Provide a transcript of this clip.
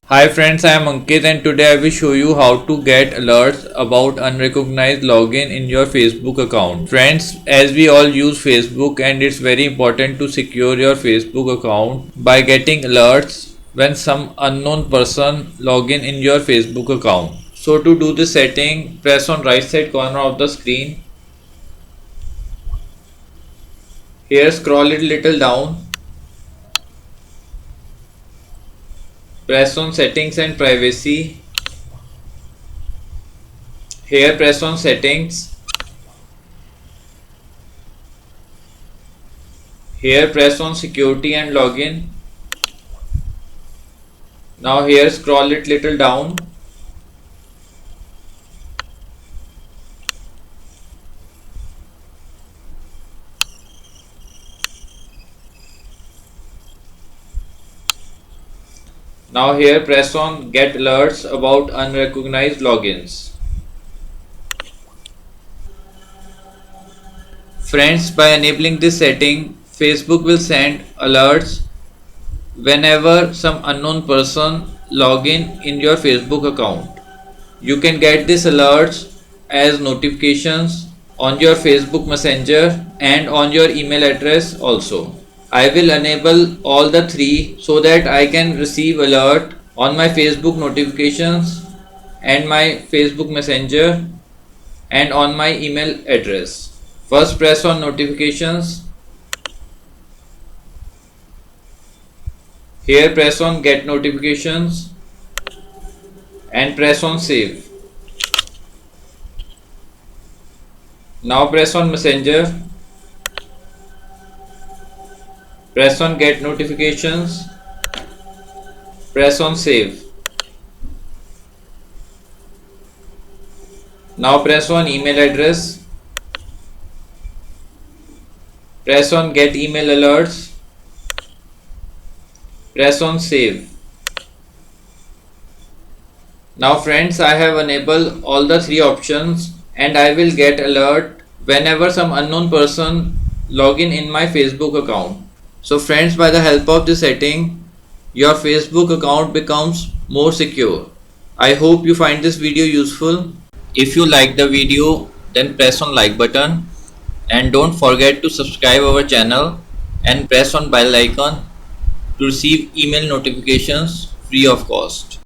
Hi friends, I am Ankit and today I will show you how to get alerts about unrecognized login in your Facebook account. Friends, as we all use Facebook and it's very important to secure your Facebook account by getting alerts when some unknown person login in your Facebook account. So to do this setting, press on right side corner of the screen. Here scroll it little down. Press on settings and privacy. Here press on settings. Here press on security and login. Now here scroll it little down. Now here press on get alerts about unrecognized logins. Friends, by enabling this setting, Facebook will send alerts whenever some unknown person login in your Facebook account. You can get these alerts as notifications on your Facebook Messenger and on your email address also. I will enable all the three so that I can receive alert on my Facebook notifications and my Facebook Messenger and on my email address. First press on notifications. Here press on get notifications and press on save. Now press on Messenger. Press on get notifications. Press on save. Now press on email address. Press on get email alerts. Press on save. Now friends, I have enabled all the three options and I will get alert whenever some unknown person login in my Facebook account. So friends, by the help of this setting, your Facebook account becomes more secure. I hope you find this video useful. If you like the video, then press on like button and don't forget to subscribe our channel and press on bell icon to receive email notifications free of cost.